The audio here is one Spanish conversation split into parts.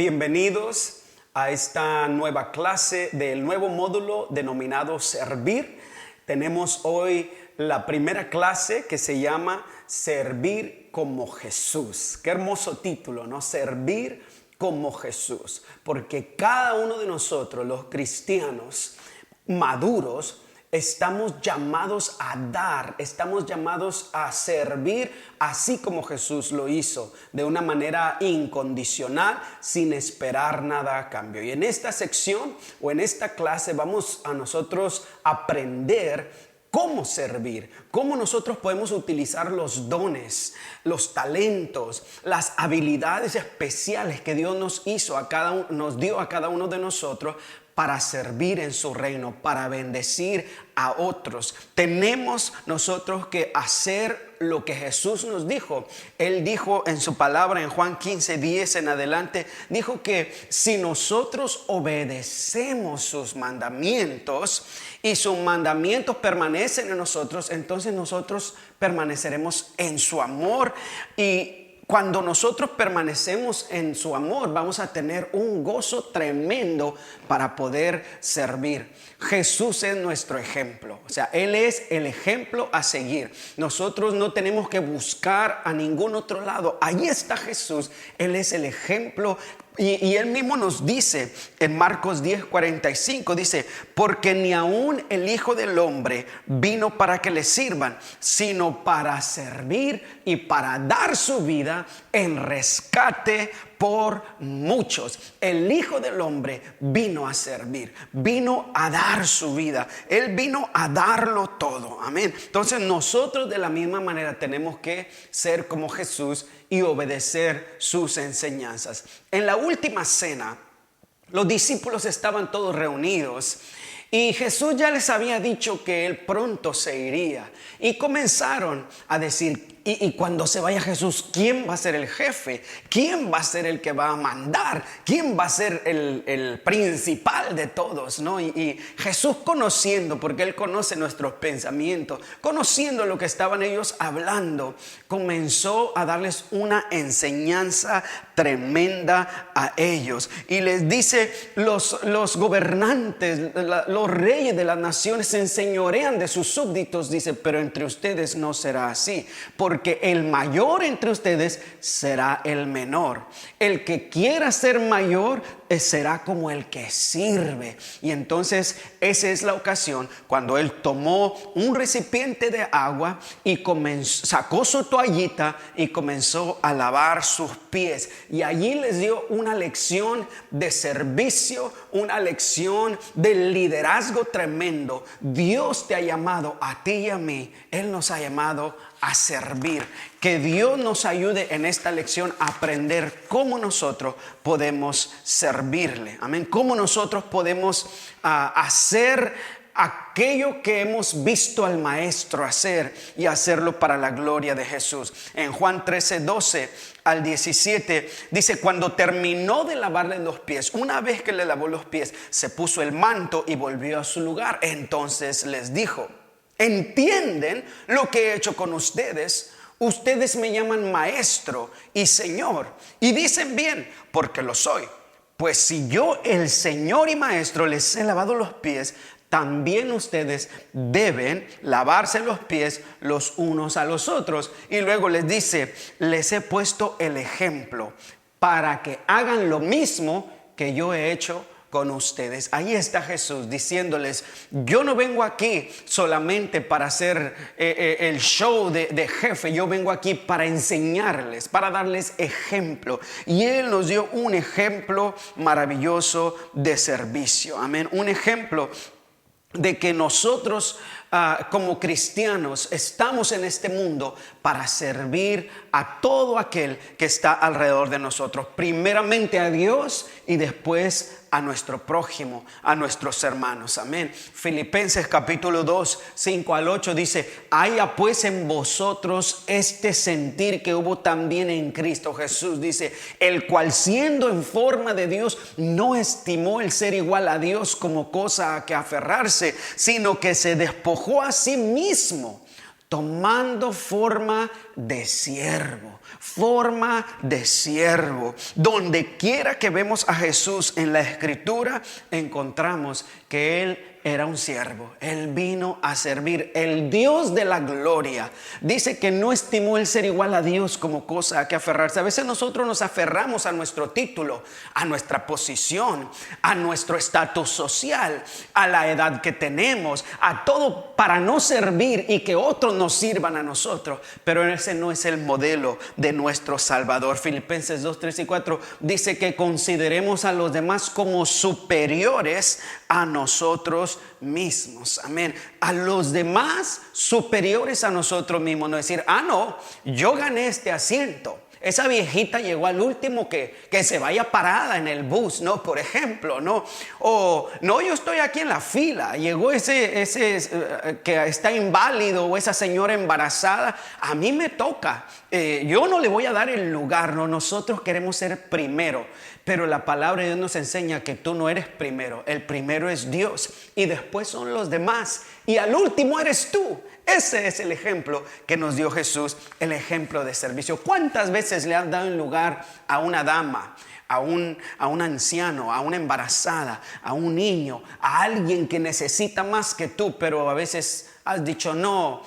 Bienvenidos a esta nueva clase del nuevo módulo denominado Servir. Tenemos hoy la primera clase que se llama Servir como Jesús. Qué hermoso título, ¿no? Servir como Jesús. Porque cada uno de nosotros, los cristianos maduros, estamos llamados a dar, estamos llamados a servir así como Jesús lo hizo, de una manera incondicional, sin esperar nada a cambio. Y en esta sección o en esta clase vamos a nosotros aprender cómo servir, cómo nosotros podemos utilizar los dones, los talentos, las habilidades especiales que Dios nos dio a cada uno de nosotros para servir en su reino, para bendecir a otros. Tenemos nosotros que hacer lo que Jesús nos dijo. Él dijo en su palabra en Juan 15:10 en adelante, dijo que si nosotros obedecemos sus mandamientos y sus mandamientos permanecen en nosotros, entonces nosotros permaneceremos en su amor. Y cuando nosotros permanecemos en su amor, vamos a tener un gozo tremendo para poder servir. Jesús es nuestro ejemplo, o sea, Él es el ejemplo a seguir. Nosotros no tenemos que buscar a ningún otro lado. Ahí está Jesús, Él es el ejemplo. Y Él mismo nos dice en Marcos 10:45, dice, porque ni aún el Hijo del Hombre vino para que le sirvan, sino para servir y para dar su vida en rescate por muchos. El Hijo del Hombre vino a servir, vino a dar su vida. Él vino a darlo todo. Amén. Entonces nosotros de la misma manera tenemos que ser como Jesús y obedecer sus enseñanzas. En la última cena, los discípulos estaban todos reunidos y Jesús ya les había dicho que Él pronto se iría. Y comenzaron a decir, y cuando se vaya Jesús, ¿quién va a ser el jefe? ¿Quién va a ser el que va a mandar? ¿Quién va a ser el principal de todos? ¿No? Y Jesús, conociendo, porque Él conoce nuestros pensamientos, conociendo lo que estaban ellos hablando, comenzó a darles una enseñanza tremenda a ellos. Y les dice, los gobernantes, los reyes de las naciones se enseñorean de sus súbditos, dice, pero entre ustedes no será así, porque el mayor entre ustedes será el menor. El que quiera ser mayor será como el que sirve. Y entonces esa es la ocasión cuando Él tomó un recipiente de agua y sacó su toallita y comenzó a lavar sus pies. Y allí les dio una lección de servicio, una lección de liderazgo tremendo. Dios te ha llamado a ti y a mí. Él nos ha llamado a servir. Que Dios nos ayude en esta lección a aprender cómo nosotros podemos servirle. Amén. Cómo nosotros podemos hacer aquello que hemos visto al Maestro hacer y hacerlo para la gloria de Jesús. En Juan 13:12 al 17 dice, cuando terminó de lavarle los pies, una vez que le lavó los pies, se puso el manto y volvió a su lugar. Entonces les dijo, ¿entienden lo que he hecho con ustedes? Ustedes me llaman maestro y señor, y dicen bien, porque lo soy. Pues si yo, el Señor y Maestro, les he lavado los pies, también ustedes deben lavarse los pies los unos a los otros. Y luego les dice, les he puesto el ejemplo para que hagan lo mismo que yo he hecho con ustedes. Ahí está Jesús diciéndoles, yo no vengo aquí solamente para hacer el show de jefe, yo vengo aquí para enseñarles, para darles ejemplo. Y Él nos dio un ejemplo maravilloso de servicio. Amén. Un ejemplo de que nosotros como cristianos estamos en este mundo para servir a todo aquel que está alrededor de nosotros. Primeramente a Dios y después a nuestro prójimo, a nuestros hermanos. Amén. Filipenses capítulo 2, 5 al 8 dice, haya pues en vosotros este sentir que hubo también en Cristo Jesús. Dice, el cual siendo en forma de Dios, no estimó el ser igual a Dios como cosa a que aferrarse, sino que se despojó a sí mismo, tomando forma de siervo. Donde quiera que vemos a Jesús en la Escritura, encontramos que Él era un siervo. Él vino a servir. El Dios de la gloria dice que no estimó el ser igual a Dios como cosa a que aferrarse. A veces nosotros nos aferramos a nuestro título, a nuestra posición, a nuestro estatus social, a la edad que tenemos, a todo para no servir y que otros nos sirvan a nosotros. Pero ese no es el modelo de nuestro Salvador. Filipenses 2, 3 y 4 dice que consideremos a los demás como superiores a nosotros mismos. Amén. A los demás superiores a nosotros mismos. No decir, no, yo gané este asiento. Esa viejita llegó al último, que se vaya parada en el bus, ¿no? Por ejemplo, ¿no? O no, yo estoy aquí en la fila. Llegó ese que está inválido, o esa señora embarazada. A mí me toca. Yo no le voy a dar el lugar, ¿no? Nosotros queremos ser primero. Pero la palabra de Dios nos enseña que tú no eres primero. El primero es Dios y después son los demás. Y al último eres tú. Ese es el ejemplo que nos dio Jesús, el ejemplo de servicio. ¿Cuántas veces le has dado un lugar a una dama, a un anciano, a una embarazada, a un niño, a alguien que necesita más que tú? Pero a veces has dicho, no,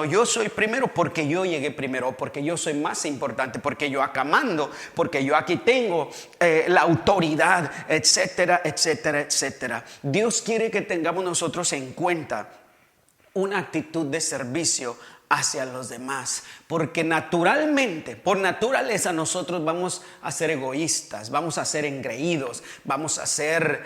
yo soy primero porque yo llegué primero, porque yo soy más importante, porque yo acá mando, porque yo aquí tengo la autoridad, etcétera, etcétera, etcétera. Dios quiere que tengamos nosotros en cuenta una actitud de servicio hacia los demás, porque naturalmente, por naturaleza, nosotros vamos a ser egoístas, vamos a ser engreídos, vamos a ser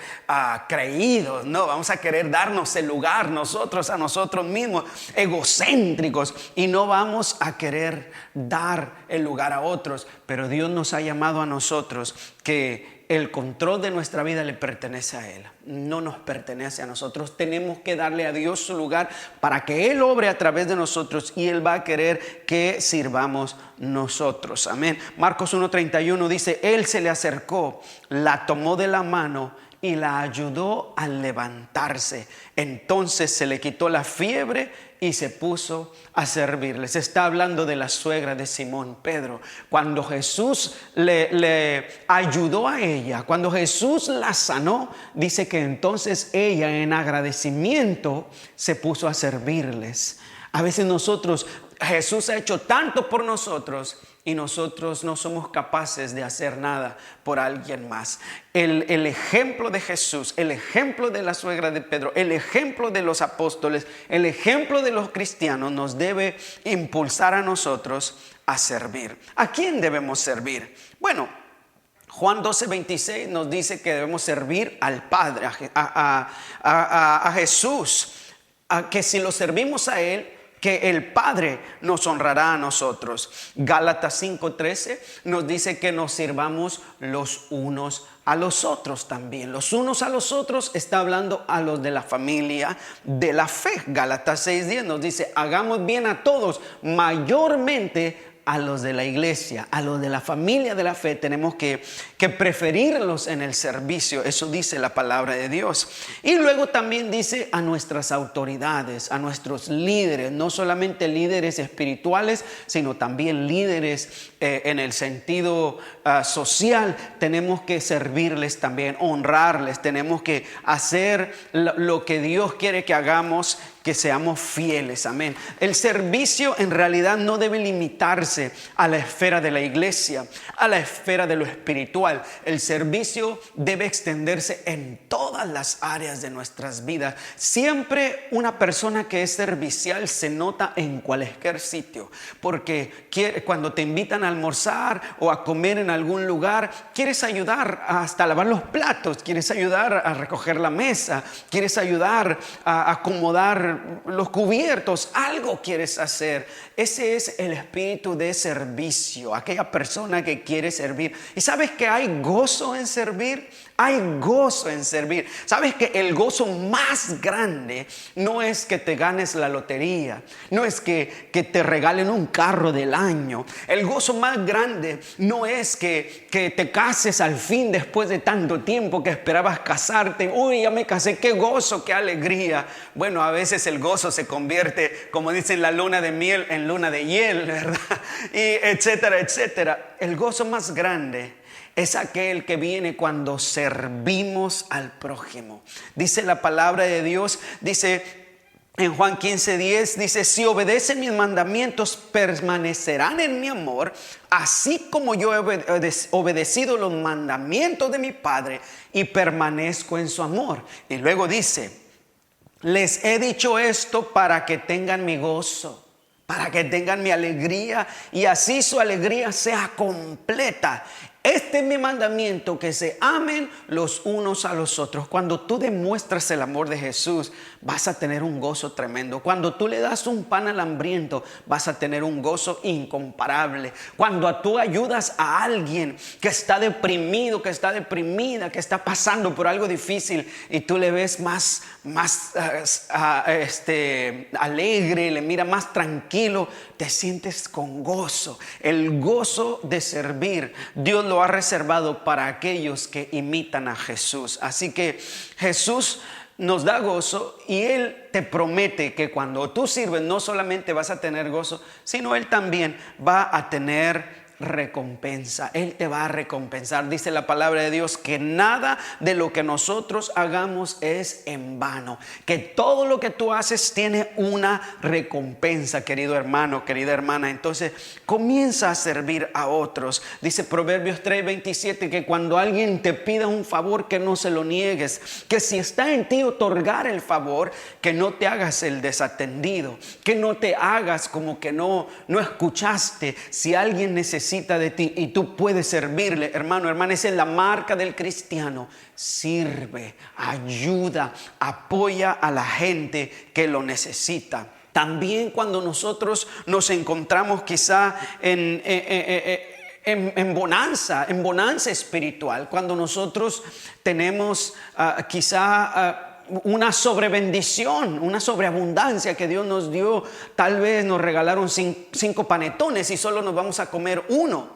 creídos, ¿no? Vamos a querer darnos el lugar nosotros a nosotros mismos, egocéntricos, y no vamos a querer dar el lugar a otros. Pero Dios nos ha llamado a nosotros que el control de nuestra vida le pertenece a Él, no nos pertenece a nosotros. Tenemos que darle a Dios su lugar para que Él obre a través de nosotros, y Él va a querer que sirvamos nosotros. Amén. Marcos 1:31 dice, Él se le acercó, la tomó de la mano y la ayudó a levantarse. Entonces se le quitó la fiebre y se puso a servirles. Está hablando de la suegra de Simón Pedro. Cuando Jesús le ayudó a ella, cuando Jesús la sanó, dice que entonces ella, en agradecimiento, se puso a servirles. A veces Jesús ha hecho tanto por nosotros y nosotros no somos capaces de hacer nada por alguien más. El ejemplo de Jesús, el ejemplo de la suegra de Pedro, el ejemplo de los apóstoles, el ejemplo de los cristianos nos debe impulsar a nosotros a servir. ¿A quién debemos servir? Bueno, Juan 12:26 nos dice que debemos servir al Padre, a Jesús, que si lo servimos a Él, que el Padre nos honrará a nosotros. Gálatas 5:13 nos dice que nos sirvamos los unos a los otros también. Los unos a los otros está hablando a los de la familia de la fe. Gálatas 6:10 nos dice, hagamos bien a todos, mayormente a los de la iglesia, a los de la familia de la fe. Tenemos que preferirlos en el servicio. Eso dice la palabra de Dios. Y luego también dice a nuestras autoridades, a nuestros líderes, no solamente líderes espirituales, sino también líderes en el sentido social. Tenemos que servirles también, honrarles. Tenemos que hacer lo que Dios quiere que hagamos, que seamos fieles. Amén. El servicio en realidad no debe limitarse a la esfera de la iglesia, a la esfera de lo espiritual. El servicio debe extenderse en todas las áreas de nuestras vidas. Siempre una persona que es servicial se nota en cualquier sitio, porque cuando te invitan a almorzar o a comer en algún lugar, quieres ayudar hasta lavar los platos, quieres ayudar a recoger la mesa, quieres ayudar a acomodar los cubiertos, algo quieres hacer. Ese es el espíritu de servicio, aquella persona que quiere servir. ¿Y sabes que hay gozo en servir? Hay gozo en servir. ¿Sabes que el gozo más grande no es que te ganes la lotería? No es que te regalen un carro del año. El gozo más grande no es que te cases al fin después de tanto tiempo que esperabas casarte. Uy, ya me casé, qué gozo, qué alegría. Bueno, a veces el gozo se convierte, como dicen, la luna de miel en luna de hiel, ¿verdad? Y etcétera, etcétera. El gozo más grande es aquel que viene cuando servimos al prójimo. Dice la palabra de Dios, dice en Juan 15:10, dice: si obedecen mis mandamientos, permanecerán en mi amor, así como yo he obedecido los mandamientos de mi Padre y permanezco en su amor. Y luego dice: les he dicho esto para que tengan mi gozo, para que tengan mi alegría y así su alegría sea completa. Este es mi mandamiento, que se amen los unos a los otros. Cuando tú demuestras el amor de Jesús, vas a tener un gozo tremendo. Cuando tú le das un pan al hambriento, vas a tener un gozo incomparable. Cuando tú ayudas a alguien que está deprimido, que está deprimida, que está pasando por algo difícil y tú le ves más alegre, le mira más tranquilo, te sientes con gozo. El gozo de servir, Dios lo ha reservado para aquellos que imitan a Jesús. Así que Jesús nos da gozo y Él te promete que cuando tú sirves no solamente vas a tener gozo, sino Él también va a tener recompensa. Él te va a recompensar. Dice la palabra de Dios que nada de lo que nosotros hagamos es en vano, que todo lo que tú haces tiene una recompensa, querido hermano, querida hermana. Entonces comienza a servir a otros. Dice Proverbios 3:27 que cuando alguien te pida un favor, que no se lo niegues, que si está en ti otorgar el favor, que no te hagas el desatendido, que no te hagas como que no escuchaste. Si alguien necesita de ti y tú puedes servirle, hermano, hermana, esa es la marca del cristiano. Sirve, ayuda, apoya a la gente que lo necesita. También cuando nosotros nos encontramos quizá en bonanza espiritual, cuando nosotros tenemos una sobrebendición, una sobreabundancia que Dios nos dio. Tal vez nos regalaron 5 panetones y solo nos vamos a comer uno.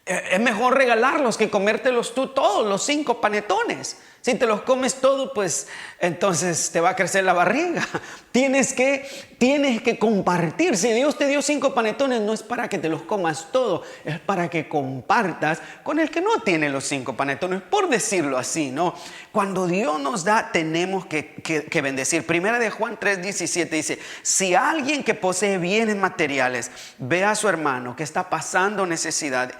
Es mejor regalarlos que comértelos tú todos, los 5 panetones. Si te los comes todo, pues entonces te va a crecer la barriga. Tienes que compartir. Si Dios te dio 5 panetones, no es para que te los comas todo, es para que compartas con el que no tiene los 5 panetones, por decirlo así, ¿no? Cuando Dios nos da, tenemos que bendecir. Primera de Juan 3:17 dice: si alguien que posee bienes materiales ve a su hermano que está pasando necesidad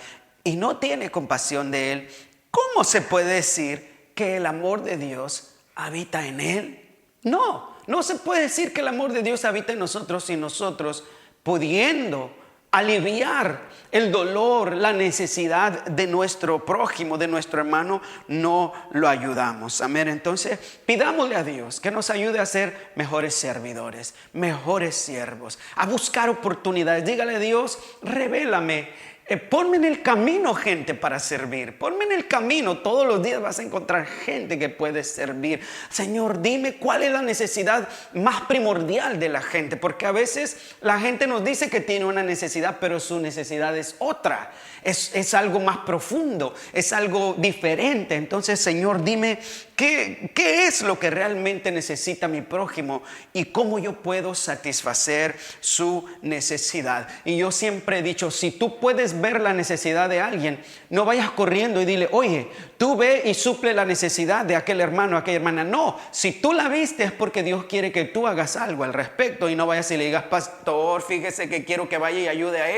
y no tiene compasión de él, ¿cómo se puede decir que el amor de Dios habita en él? No se puede decir que el amor de Dios habita en nosotros si nosotros, pudiendo aliviar el dolor, la necesidad de nuestro prójimo, de nuestro hermano, no lo ayudamos. Amén. Entonces pidámosle a Dios que nos ayude a ser mejores servidores, mejores siervos, a buscar oportunidades. Dígale a Dios: revélame, ponme en el camino gente para servir. Ponme en el camino. Todos los días vas a encontrar gente que puede servir. Señor, dime cuál es la necesidad más primordial de la gente. Porque a veces la gente nos dice que tiene una necesidad, pero su necesidad es otra. Es algo más profundo, es algo diferente. Entonces, Señor, dime qué es lo que realmente necesita mi prójimo y cómo yo puedo satisfacer su necesidad. Y yo siempre he dicho, si tú puedes ver la necesidad de alguien, no vayas corriendo y dile: oye, tú ve y suple la necesidad de aquel hermano, aquella hermana. No, si tú la viste es porque Dios quiere que tú hagas algo al respecto, y no vayas y le digas: pastor, fíjese que quiero que vaya y ayude a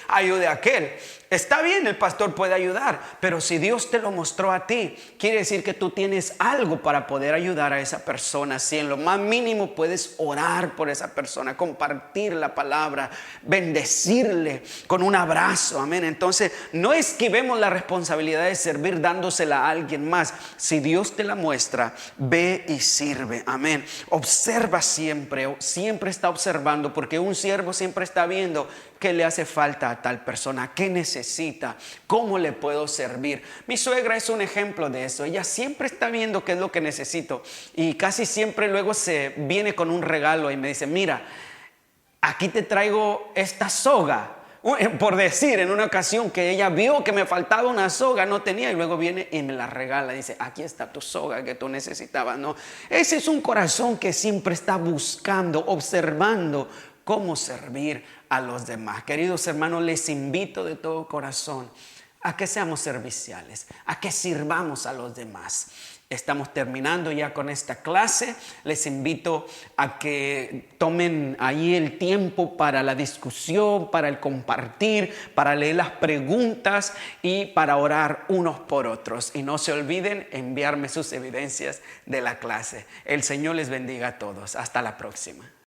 ayude a aquel. Está bien, el pastor puede ayudar, pero si Dios te lo mostró a ti, quiere decir que tú tienes algo para poder ayudar a esa persona. Si en lo más mínimo puedes orar por esa persona, compartir la palabra, bendecirle con un abrazo, amén. Entonces, no esquivemos la responsabilidad de servir dándosela a alguien más. Si Dios te la muestra, ve y sirve, amén. Observa siempre, siempre está observando, porque un siervo siempre está viendo qué le hace falta a tal persona, qué necesita, cómo le puedo servir. Mi suegra es un ejemplo de eso. Ella siempre está viendo qué es lo que necesito y casi siempre luego se viene con un regalo y me dice, mira, aquí te traigo esta soga. Por decir, en una ocasión que ella vio que me faltaba una soga, no tenía, y luego viene y me la regala. Dice, aquí está tu soga que tú necesitabas, ¿no? Ese es un corazón que siempre está buscando, observando cómo servir a los demás. Queridos hermanos, les invito de todo corazón a que seamos serviciales, a que sirvamos a los demás. Estamos terminando ya con esta clase. Les invito a que tomen ahí el tiempo para la discusión, para el compartir, para leer las preguntas y para orar unos por otros. Y no se olviden enviarme sus evidencias de la clase. El Señor les bendiga a todos. Hasta la próxima.